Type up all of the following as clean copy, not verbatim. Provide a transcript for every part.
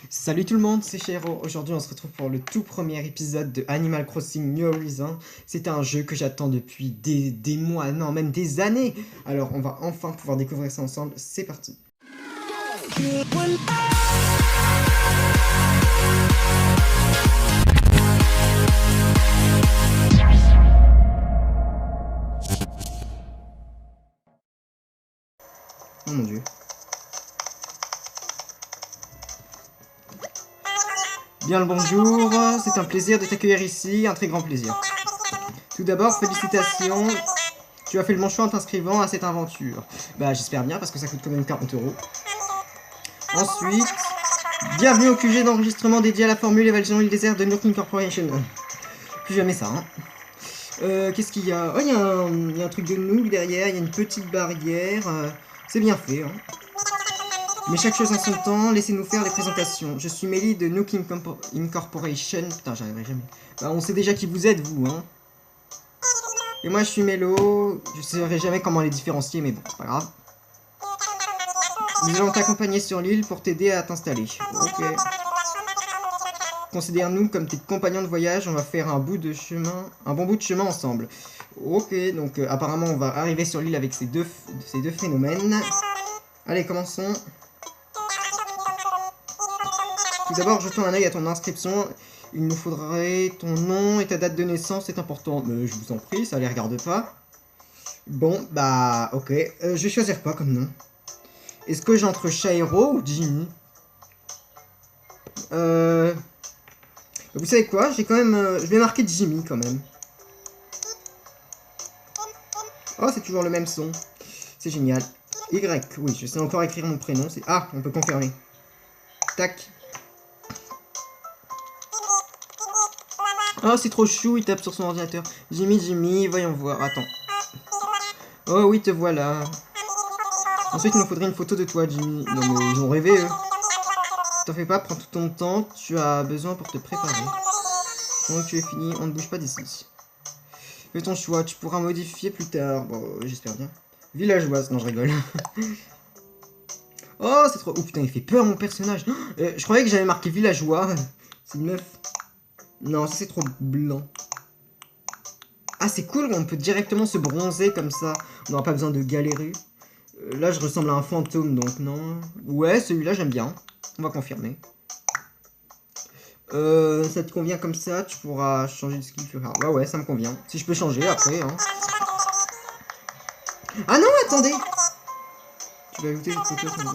Salut tout le monde, c'est Chero. Aujourd'hui on se retrouve pour le tout premier épisode de Animal Crossing New Horizons. C'est un jeu que j'attends depuis des mois, non même des années. Alors on va enfin pouvoir découvrir ça ensemble, c'est parti. Oh mon dieu. Bien le bonjour, c'est un plaisir de t'accueillir ici, un très grand plaisir. Tout d'abord, félicitations, tu as fait le bon choix en t'inscrivant à cette aventure. Bah j'espère bien parce que ça coûte quand même 40 €. Ensuite, bienvenue au QG d'enregistrement dédié à la formule évaluation île désert de Nooking Corporation. Plus jamais ça, hein. Qu'est-ce qu'il y a? Oh, il y a un truc de Nook derrière, il y a une petite barrière. C'est bien fait, hein. Mais chaque chose en son temps, laissez-nous faire les présentations. Je suis Mélie de Nooking Incorporation. Putain, j'arriverai jamais. Bah, on sait déjà qui vous êtes, vous, hein. Et moi, je suis Mélo. Je saurai jamais comment les différencier, mais bon, c'est pas grave. Nous allons t'accompagner sur l'île pour t'aider à t'installer. Ok. Considère-nous comme tes compagnons de voyage. On va faire un bon bout de chemin ensemble. Ok, donc apparemment, on va arriver sur l'île avec ces deux phénomènes. Allez, commençons. Tout d'abord, jetons un œil à ton inscription. Il nous faudrait ton nom et ta date de naissance, c'est important. Mais je vous en prie, ça les regarde pas. Bon, bah, ok. Je vais choisir quoi comme nom? Est-ce que j'entre Chihiro ou Jimmy? Vous savez quoi? J'ai quand même... je vais marquer Jimmy quand même. Oh, c'est toujours le même son. C'est génial. Y, oui, je sais encore écrire mon prénom. Ah, on peut confirmer. Tac. Oh, c'est trop chou, il tape sur son ordinateur. Jimmy, voyons voir, attends. Oh oui, te voilà. Ensuite, il nous faudrait une photo de toi, Jimmy. Non mais ils ont rêvé, eux. T'en fais pas, prends tout ton temps, tu as besoin pour te préparer. Donc tu es fini, on ne bouge pas d'ici. Fais ton choix, tu pourras modifier plus tard. Bon, j'espère bien. Villageoise, non je rigole. Oh, c'est trop... Oh putain, il fait peur mon personnage. Je croyais que j'avais marqué villageois. C'est une meuf. Non, ça c'est trop blanc. Ah, c'est cool, on peut directement se bronzer comme ça. On n'aura pas besoin de galérer. Là, je ressemble à un fantôme, donc non. Ouais, celui-là, j'aime bien. On va confirmer. Ça te convient comme ça, tu pourras changer de skill. Ah ouais, ça me convient. Si je peux changer après, hein. Ah non, attendez. Tu vas ajouter cette photo.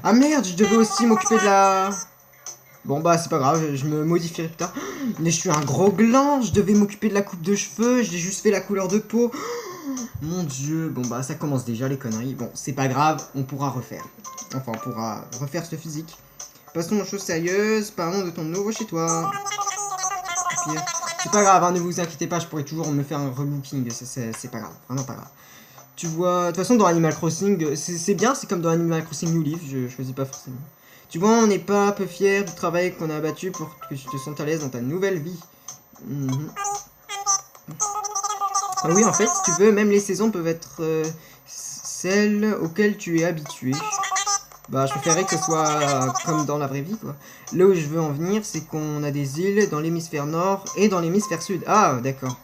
Ah merde, je devais aussi m'occuper de la... Bon bah c'est pas grave, je me modifierai plus tard. Mais je suis un gros gland, je devais m'occuper de la coupe de cheveux, j'ai juste fait la couleur de peau. Mon dieu, bon bah ça commence déjà les conneries. Bon, c'est pas grave, on pourra refaire. Enfin, on pourra refaire ce physique. Passons aux choses sérieuses, parlons de ton nouveau chez toi. C'est pas grave, hein, ne vous inquiétez pas, je pourrais toujours me faire un rebooking, c'est pas grave, vraiment pas grave. Tu vois, de toute façon dans Animal Crossing, c'est bien, c'est comme dans Animal Crossing New Leaf, je choisis pas forcément. Tu vois, on n'est pas un peu fiers du travail qu'on a abattu pour que tu te sentes à l'aise dans ta nouvelle vie. Ah oui, en fait, si tu veux, même les saisons peuvent être celles auxquelles tu es habitué. Bah, je préférerais que ce soit comme dans la vraie vie, quoi. Là où je veux en venir, c'est qu'on a des îles dans l'hémisphère nord et dans l'hémisphère sud. Ah, d'accord.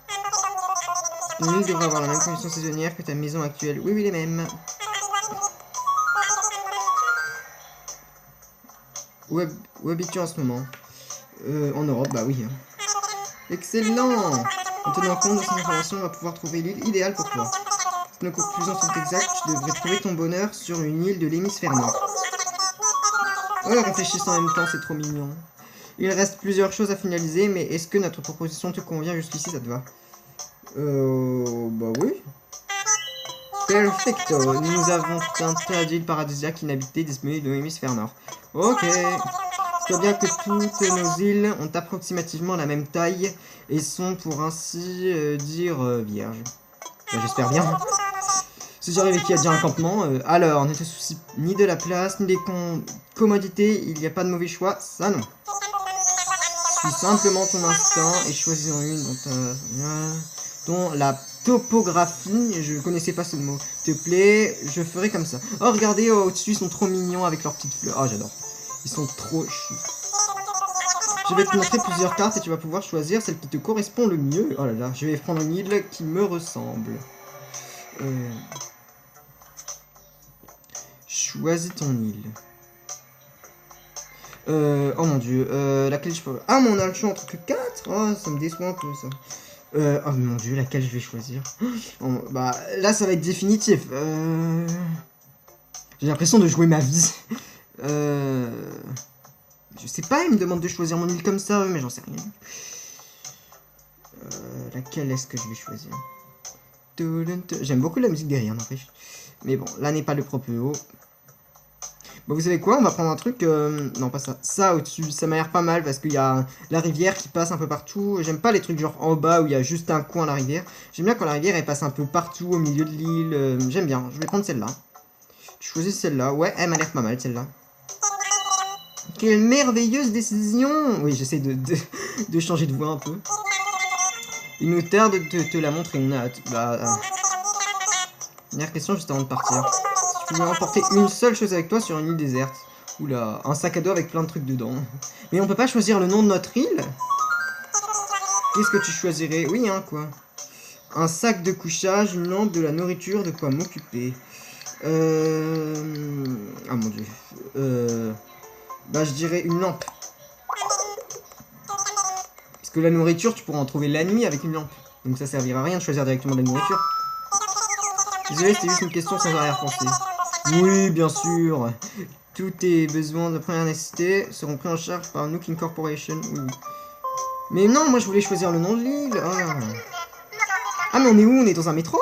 Une île devrait avoir la même condition saisonnière que ta maison actuelle. Oui, les mêmes. Où habites-tu en ce moment? En Europe, bah oui. Excellent! En tenant compte de ces informations, on va pouvoir trouver l'île idéale pour toi. Si nos conclusions sont exactes, tu devrais trouver ton bonheur sur une île de l'hémisphère nord. Oh, réfléchissant en même temps, c'est trop mignon. Il reste plusieurs choses à finaliser, mais est-ce que notre proposition te convient jusqu'ici, ça te va? Bah oui. Perfecto, nous avons un tas d'îles paradisiaques inhabitées disponibles dans l'hémisphère nord. Ok. Je vois bien que toutes nos îles ont approximativement la même taille et sont pour ainsi dire vierges. Bah, j'espère bien. Si j'arrive et qu'il y a déjà un campement, alors ne te soucie ni de la place, ni des commodités, il n'y a pas de mauvais choix, ça non. Suis simplement ton instinct et choisis-en une dont la topographie, je connaissais pas ce mot, te plaît, je ferai comme ça. Oh regardez, au-dessus ils sont trop mignons avec leurs petites fleurs, oh j'adore. Ils sont trop chou. Je vais te montrer plusieurs cartes et tu vas pouvoir choisir celle qui te correspond le mieux. Oh là là, je vais prendre une île qui me ressemble. Choisis ton île. Oh mon dieu, laquelle je peux... Ah, mais on a le choix entre que 4. Oh, ça me déçoit un peu, ça. Oh mon dieu, laquelle je vais choisir? Oh, bah, là, ça va être définitif. J'ai l'impression de jouer ma vie. Je sais pas, il me demande de choisir mon île comme ça, mais j'en sais rien. Laquelle est-ce que je vais choisir? J'aime beaucoup la musique derrière, n'empêche. Mais bon, là n'est pas le propos. Bon, vous savez quoi, on va prendre un truc, non pas ça, ça au-dessus, ça m'a l'air pas mal parce qu'il y a la rivière qui passe un peu partout. J'aime pas les trucs genre en bas où il y a juste un coin à la rivière. J'aime bien quand la rivière elle passe un peu partout au milieu de l'île, j'aime bien, je vais prendre celle-là. Je choisis celle-là, ouais, elle m'a l'air pas mal celle-là. Quelle merveilleuse décision! Oui, j'essaie de changer de voix un peu. Il nous tarde de te la montrer, on a hâte. Dernière question juste avant de partir. Tu veux emporter une seule chose avec toi sur une île déserte. Oula, un sac à dos avec plein de trucs dedans. Mais on peut pas choisir le nom de notre île? Qu'est-ce que tu choisirais? Oui, hein, quoi. Un sac de couchage, une lampe, de la nourriture, de quoi m'occuper. Ah mon dieu. Bah, je dirais une lampe. Parce que la nourriture, tu pourras en trouver la nuit avec une lampe. Donc ça servira à rien de choisir directement de la nourriture. Désolé, c'était juste une question sans arrière-pensée. Oui, bien sûr. Tous tes besoins de première nécessité seront pris en charge par Nook Incorporation. Oui. Mais non, moi je voulais choisir le nom de l'île. Ah, mais on est où? On est dans un métro?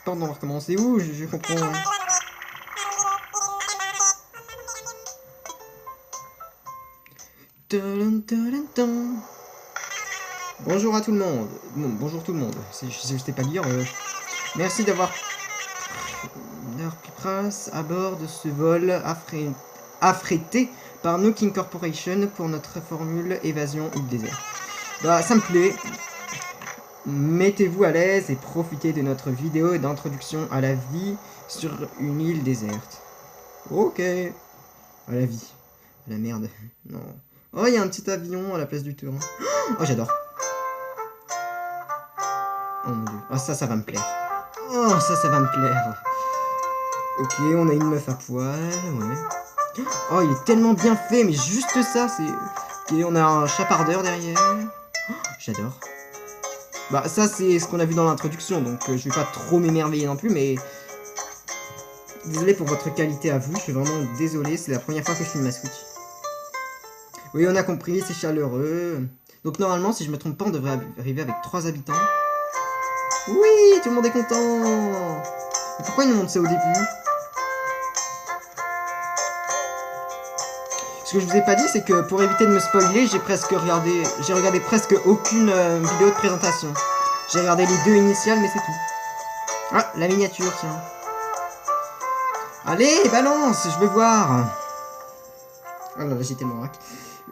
Pardon, on va recommencer où? Je comprends. Bonjour à tout le monde. Non, bonjour tout le monde. Je sais pas lire. Merci d'avoir pris place à bord de ce vol affrété par Nook Incorporation pour notre formule évasion île désert. Bah, ça me plaît. Mettez-vous à l'aise et profitez de notre vidéo d'introduction à la vie sur une île déserte. Ok. À la vie. À la merde. Non. Oh, il y a un petit avion à la place du tour. Oh, j'adore. Oh mon dieu. Ah, ça va me plaire. Oh, ça va me plaire. Ok, on a une meuf à poil, ouais. Oh, il est tellement bien fait, mais juste ça, c'est... Ok, on a un chapardeur derrière. Oh, j'adore. Bah, ça, c'est ce qu'on a vu dans l'introduction, donc je vais pas trop m'émerveiller non plus, mais... Désolé pour votre qualité à vous, je suis vraiment désolé, c'est la première fois que je filme ma Switch. Oui, on a compris, c'est chaleureux. Donc normalement, si je me trompe pas, on devrait arriver avec 3 habitants. Oui, tout le monde est content. Mais pourquoi ils nous montrent ça au début? Ce que je vous ai pas dit, c'est que pour éviter de me spoiler, j'ai regardé presque aucune vidéo de présentation. J'ai regardé les 2 initiales, mais c'est tout. Ah, la miniature, tiens. Allez, balance, je veux voir. Ah là, j'étais mon rack.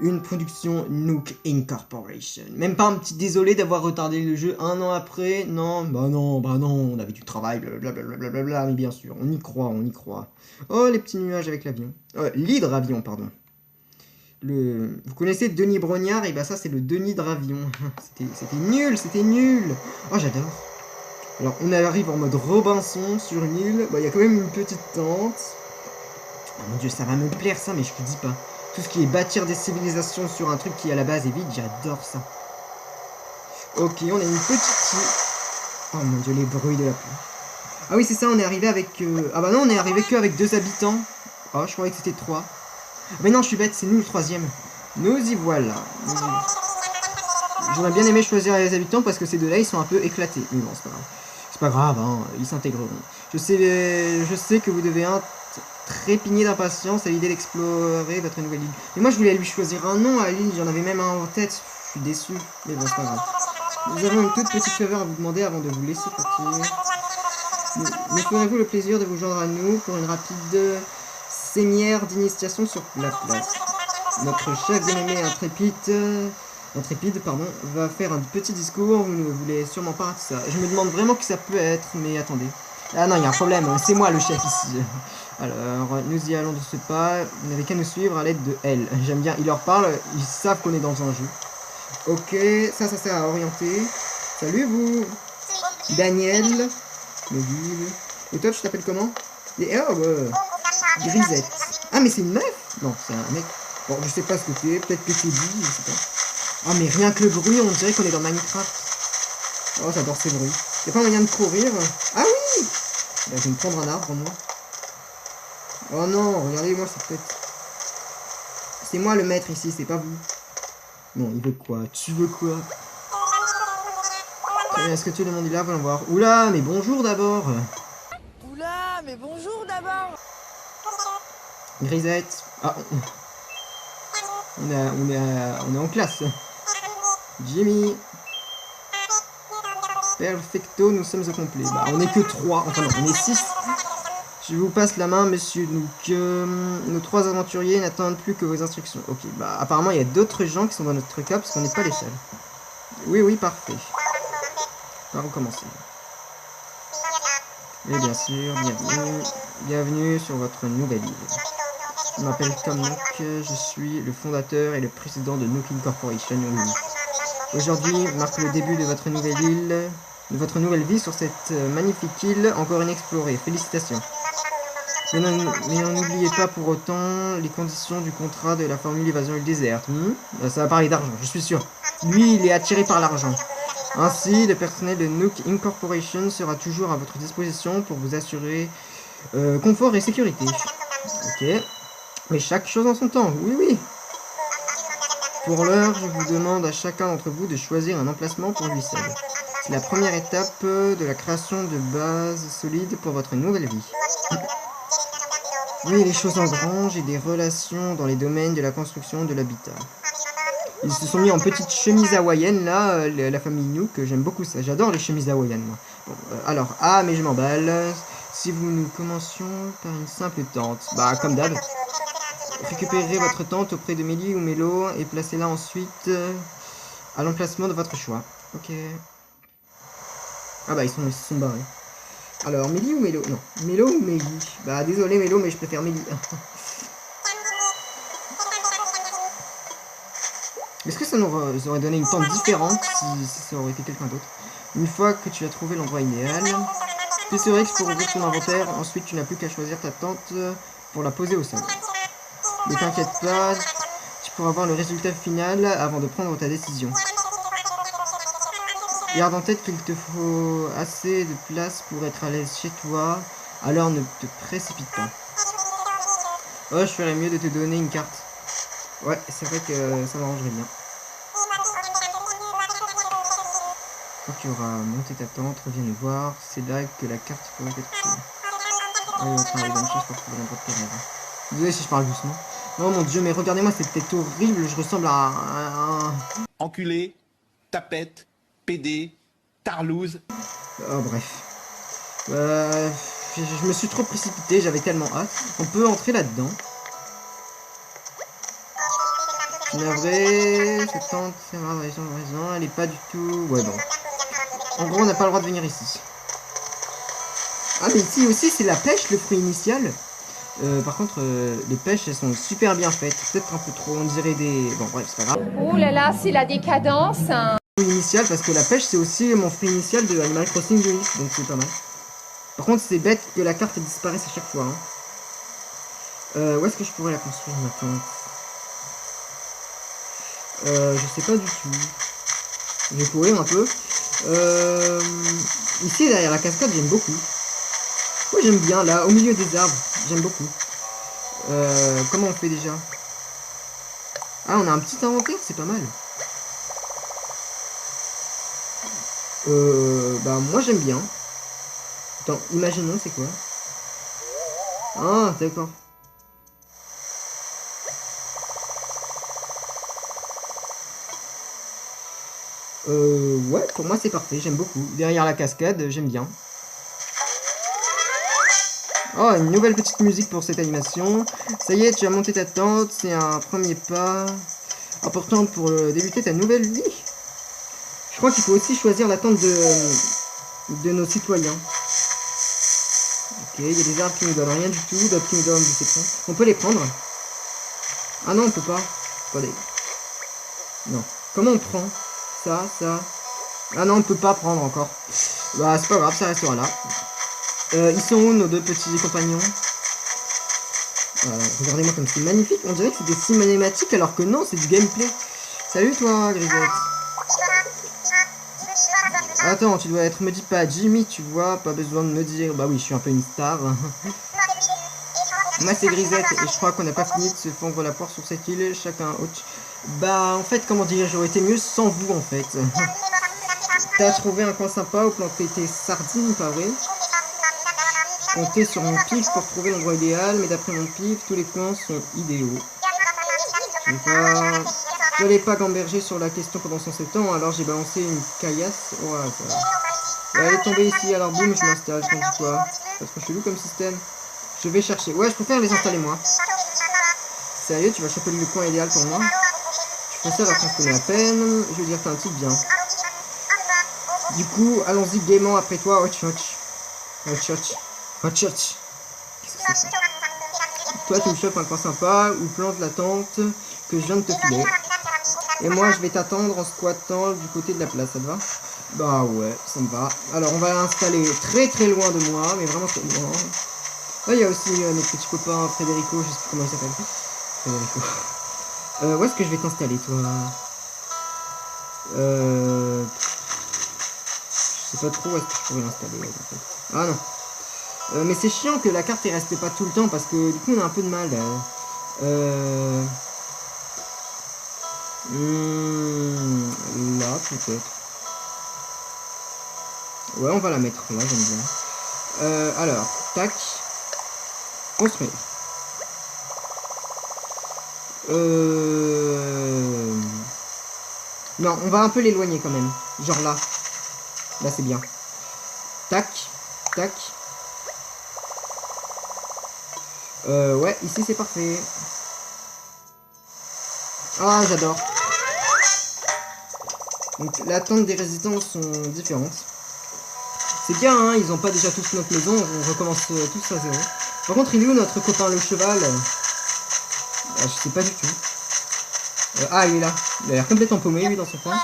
Une production Nook Incorporation. Même pas un petit désolé d'avoir retardé le jeu 1 an après. Non, bah non, on avait du travail, blablabla, mais bien sûr, on y croit, on y croit. Oh, les petits nuages avec l'avion. L'hydravion, pardon. Vous connaissez Denis Brognard, et bah ça c'est le Denis Dravion. C'était nul, c'était nul. Oh, j'adore. Alors, on arrive en mode Robinson sur une île. Bah, il y a quand même une petite tente. Oh mon dieu, ça va me plaire ça, mais je te dis pas. Tout ce qui est bâtir des civilisations sur un truc qui à la base est vide, j'adore ça. Ok, on a une petite île. Oh mon dieu, les bruits de la pluie. Ah oui, c'est ça, on est arrivé avec... Ah bah non, on est arrivé que avec 2 habitants. Oh, je croyais que c'était 3. Mais non, je suis bête, c'est nous le 3e. Nous y voilà. J'aurais bien aimé choisir les habitants parce que ces 2-là, ils sont un peu éclatés. Mais bon, c'est pas grave. C'est pas grave, hein, ils s'intégreront. Je sais que vous devez trépigner d'impatience à l'idée d'explorer votre nouvelle île. Mais moi, je voulais lui choisir un nom à l'île, j'en avais même un en tête. Je suis déçu, mais bon, c'est pas grave. Nous avons une toute petite faveur à vous demander avant de vous laisser partir. Nous ferez-vous le plaisir de vous joindre à nous pour une rapide séminaire d'initiation sur la place. Notre chef bien-aimé intrépide, va faire un petit discours, vous ne voulez sûrement pas rater ça. Je me demande vraiment qui ça peut être, mais attendez. Ah non, il y a un problème, c'est moi le chef ici. Alors, nous y allons de ce pas. Vous n'avez qu'à nous suivre à l'aide de L. J'aime bien, il leur parle, ils savent qu'on est dans un jeu. Ok, ça sert à orienter. Salut vous, Daniel. Mobile. Et toi, tu t'appelles comment? Et oh, Grisette. Ah, mais c'est une meuf? Non, c'est un mec. Bon, je sais pas ce que tu es, peut-être que tu dis, je sais pas. Ah, mais rien que le bruit, on dirait qu'on est dans Minecraft. Oh, j'adore ces bruits. Y'a pas moyen de courir? Ah oui! Bah, je vais me prendre un arbre, moi. Oh non, regardez-moi cette tête. C'est moi le maître ici, c'est pas vous. Non, il veut quoi? Tu veux quoi? Est-ce que tu es le monde là? Voyons voir. Oula, mais bonjour d'abord. Oula, mais bonjour d'abord. Grisette. Ah, on est en classe. Jimmy. Perfecto, nous sommes au complet. Bah, on est que 3. Enfin non, on est 6. Je vous passe la main, monsieur. Donc, nos 3 aventuriers n'attendent plus que vos instructions. Ok, bah apparemment, il y a d'autres gens qui sont dans notre cas, parce qu'on n'est pas les seuls. Oui, parfait. On va recommencer. Et bien sûr, bienvenue. Bienvenue sur votre nouvelle île. Je m'appelle Tom Nook, je suis le fondateur et le président de Nook Incorporation. Aujourd'hui marque le début de votre nouvelle île, de votre nouvelle vie sur cette magnifique île encore inexplorée. Félicitations. Mais n'oubliez pas pour autant les conditions du contrat de la formule évasion île déserte. Ça va parler d'argent, je suis sûr. Lui, il est attiré par l'argent. Ainsi, le personnel de Nook Incorporation sera toujours à votre disposition pour vous assurer confort et sécurité. Ok. Mais chaque chose en son temps, oui. Pour l'heure, je vous demande à chacun d'entre vous de choisir un emplacement pour lui seul. C'est la première étape de la création de bases solides pour votre nouvelle vie. Oui, les choses engrangent et des relations dans les domaines de la construction de l'habitat. Ils se sont mis en petite chemise hawaïenne, là, la famille Nook, j'aime beaucoup ça. J'adore les chemises hawaïennes, moi. Bon, alors, mais je m'emballe. Si nous commencions par une simple tente, bah, comme d'hab. Récupérez votre tente auprès de Mélie ou Mélo et placez-la ensuite à l'emplacement de votre choix. Ok. Ah bah, ils se sont barrés. Alors, Mélie ou Mélo? Non, Mélo ou Mélie? Bah, désolé Mélo, mais je préfère Mélie. Est-ce que ça nous aurait donné une tente différente si ça aurait été quelqu'un d'autre? Une fois que tu as trouvé l'endroit idéal, tu es Rex pour ouvrir ton inventaire. Ensuite, tu n'as plus qu'à choisir ta tente pour la poser au sol. Ne t'inquiète pas, tu pourras voir le résultat final avant de prendre ta décision. Garde en tête qu'il te faut assez de place pour être à l'aise chez toi, alors ne te précipite pas. Oh, je ferais mieux de te donner une carte. Ouais, c'est vrai que ça m'arrangerait bien. Quand tu auras monté ta tente, reviens nous voir. C'est là que la carte pourrait être utile. Allez, on fera les bonnes choses pour trouver l'endroit de tes rêves. Désolé si je parle doucement. Oh mon dieu, mais regardez-moi cette tête horrible, je ressemble à un... Enculé, tapette, pédé, tarlouse. Oh bref. Je me suis trop précipité, j'avais tellement hâte. On peut entrer là-dedans. Je suis navré, cette tente, elle est pas du tout... Ouais bon. En gros, on n'a pas le droit de venir ici. Ah mais ici aussi, c'est la pêche, le fruit initial. Par contre, les pêches, elles sont super bien faites. Peut-être un peu trop, on dirait des... Bon, bref, c'est pas grave. Oh là là, c'est la décadence. Fruit initial, parce que la pêche, c'est aussi mon fruit initial de Animal Crossing Unit, donc c'est pas mal. Par contre, c'est bête que la carte disparaisse à chaque fois. Hein. Où est-ce que je pourrais la construire, ma tente? Je sais pas du tout. Je vais courir un peu. Ici, derrière la cascade, j'aime beaucoup. Ouais, j'aime bien, là, au milieu des arbres. J'aime beaucoup. Comment on fait déjà? Ah, on a un petit inventaire, c'est pas mal. Bah, moi, j'aime bien. Attends, imaginons, c'est quoi? Ah, d'accord. Ouais, pour moi, c'est parfait, j'aime beaucoup. Derrière la cascade, j'aime bien. Oh, une nouvelle petite musique pour cette animation. Ça y est, tu as monté ta tente, c'est un premier pas important pour débuter ta nouvelle vie. Je crois qu'il faut aussi choisir la tente de nos citoyens. il y a des arbres qui nous donnent rien du tout, d'autres qui nous donnent des cétrons. On peut les prendre? Ah non, on peut pas. Attendez. Non. Comment on prend? Ça. Ah non, on peut pas prendre encore. Bah, c'est pas grave, ça restera là. Ils sont où nos deux petits compagnons? Regardez-moi comme c'est magnifique. On dirait que c'est des cinématiques alors que non, c'est du gameplay. Salut toi, Grisette. Attends, tu dois être, me dis pas Jimmy, tu vois, pas besoin de me dire. Bah oui, je suis un peu une star. Moi c'est Grisette et je crois qu'on n'a pas fini de se fondre la poire sur cette île, chacun autre. Bah en fait, comment dire, j'aurais été mieux sans vous en fait. T'as trouvé un coin sympa où planter tes sardines, pas vrai? Comptez sur mon pif pour trouver l'endroit idéal, mais d'après mon pif, tous les coins sont idéaux. Je n'allais pas gamberger sur la question pendant 107 ans, alors j'ai balancé une caillasse au hasard. Elle est tombée ici, alors boum, je m'installe, je dis quoi? C'est trop chelou comme système. Je vais chercher. Ouais, je préfère les installer moi. Sérieux, tu vas choper le coin idéal pour moi? Je fais ça alors qu'on se connaît à peine. Je veux dire, t'as un type bien. Du coup, allons-y gaiement après toi, Hotch. Qu'est-ce que c'est ça? Toi, tu me chopes un coin sympa ou plante la tente que je viens de te filer. Et moi, je vais t'attendre en squattant du côté de la place, ça te va? Bah ouais, ça me va. Alors, on va l'installer très loin de moi, mais vraiment très loin. Là, il y a aussi notre petit copain Frédérico, je sais plus comment il s'appelle. Frédérico. Où est-ce que je vais t'installer, toi? Je sais pas trop où est-ce que je pourrais l'installer, en fait. Ah non. Mais c'est chiant que la carte ne reste pas tout le temps, parce que du coup, on a un peu de mal. Là, peut-être. Ouais, on va la mettre là, j'aime bien. Alors, tac. Construire. Non, on va un peu l'éloigner quand même. Genre là. Là, c'est bien. Tac. Ouais, ici, c'est parfait. Ah, j'adore. Donc, l'attente des résidents sont différentes. C'est bien, hein, ils ont pas déjà tous notre maison, on recommence tous à zéro. Par contre, il est où notre copain le cheval? Je sais pas du tout. Ah, il est là. Il a l'air complètement paumé, lui, dans son coin.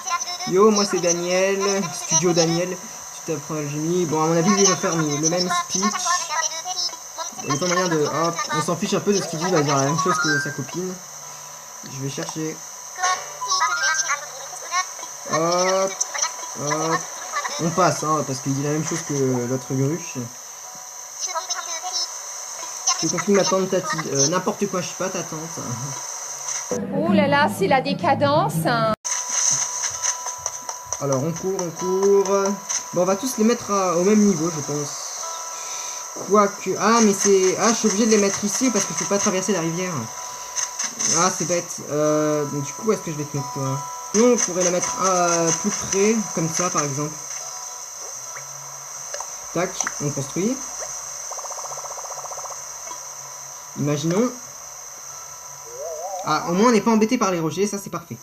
Yo, moi c'est Daniel, Studio Daniel. Tu t'apprends le génie. Bon, à mon avis, lui, il va faire le même speech. Il n'y a pas moyen de... Hop, on s'en fiche un peu de ce qu'il dit, il va dire la même chose que sa copine. Je vais chercher. Hop. On passe, hein, parce qu'il dit la même chose que l'autre gruche. Je te confie ma tante Tati. N'importe quoi, je suis pas ta tante. Ouh là là, c'est la décadence. Alors, on court. Bon, on va tous les mettre au même niveau, je pense. Quoique... Ah, mais c'est... Ah, je suis obligé de les mettre ici parce que je peux pas traverser la rivière. Ah, c'est bête. Donc, du coup, où est-ce que je vais te mettre, toi? Non, on pourrait la mettre plus près, comme ça, par exemple. Tac, on construit. Imaginons. Ah, au moins, on n'est pas embêté par les rochers, ça, c'est parfait.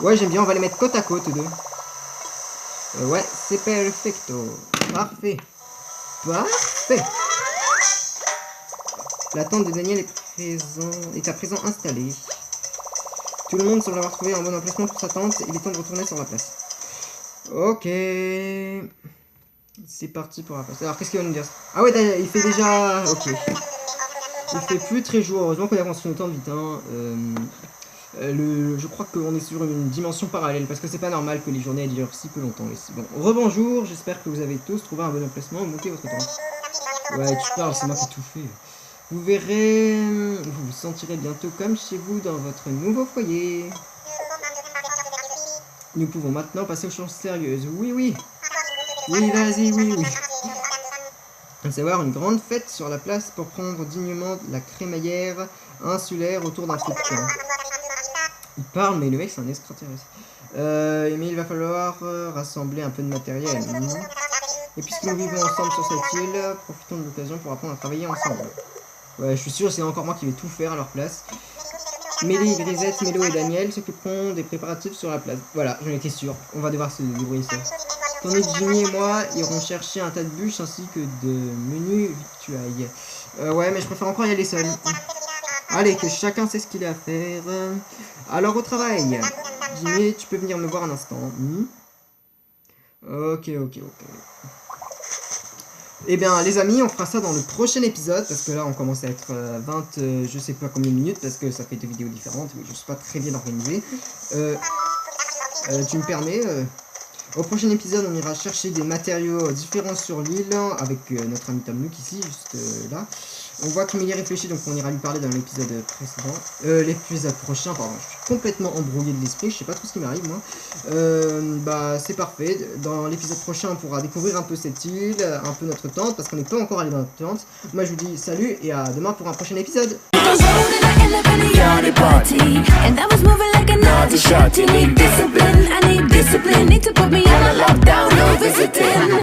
Ouais, j'aime bien, on va les mettre côte à côte, deux. Ouais, c'est perfecto. Parfait. La tente de Daniel est à présent installée. Tout le monde semble avoir trouvé un bon emplacement pour sa tente. Il est temps de retourner sur la place. Ok. C'est parti pour la place. Alors, qu'est-ce qu'il va nous dire? Ah ouais, il fait déjà... Ok. Il fait plus très jour. Heureusement qu'on avance sur une tente vite. Hein. Je crois qu'on est sur une dimension parallèle. Parce que c'est pas normal que les journées durent si peu longtemps ici. Bon, rebonjour. J'espère que vous avez tous trouvé un bon emplacement. Montez votre tente. Ouais, tu parles, c'est moi qui ai tout fait. Vous verrez, vous vous sentirez bientôt comme chez vous dans votre nouveau foyer. Nous pouvons maintenant passer aux choses sérieuses. Oui, vas-y, oui. À savoir une grande fête sur la place pour prendre dignement la crémaillère insulaire autour d'un feu de camp. Il parle, mais le mec c'est un extraterrestre. Mais il va falloir rassembler un peu de matériel. Et puisque nous vivons ensemble sur cette île, profitons de l'occasion pour apprendre à travailler ensemble. Ouais, je suis sûr, c'est encore moi qui vais tout faire à leur place. Mélie, Grisette, Mélo et Daniel s'occuperont des préparatifs sur la place. Voilà, j'en étais sûr. On va devoir se débrouiller ça. Tandis que Jimmy et moi irons chercher un tas de bûches ainsi que de menus victuailles. Ouais, mais je préfère encore y aller seul. Allez, que chacun sait ce qu'il a à faire. Alors, au travail. Jimmy, tu peux venir me voir un instant. Ok. Eh bien, les amis, on fera ça dans le prochain épisode. Parce que là, on commence à être 20, je sais pas combien de minutes. Parce que ça fait 2 vidéos différentes. Oui, je suis pas très bien organisé. Tu me permets au prochain épisode, on ira chercher des matériaux différents sur l'île avec notre ami Tom Nook ici, juste là. On voit qu'il y réfléchit, donc on ira lui parler dans l'épisode précédent. L'épisode prochain, pardon, je suis complètement embrouillé de l'esprit, je sais pas trop ce qui m'arrive moi. Bah c'est parfait, dans l'épisode prochain on pourra découvrir un peu cette île, un peu notre tente, parce qu'on n'est pas encore allé dans notre tente. Moi je vous dis salut et à demain pour un prochain épisode.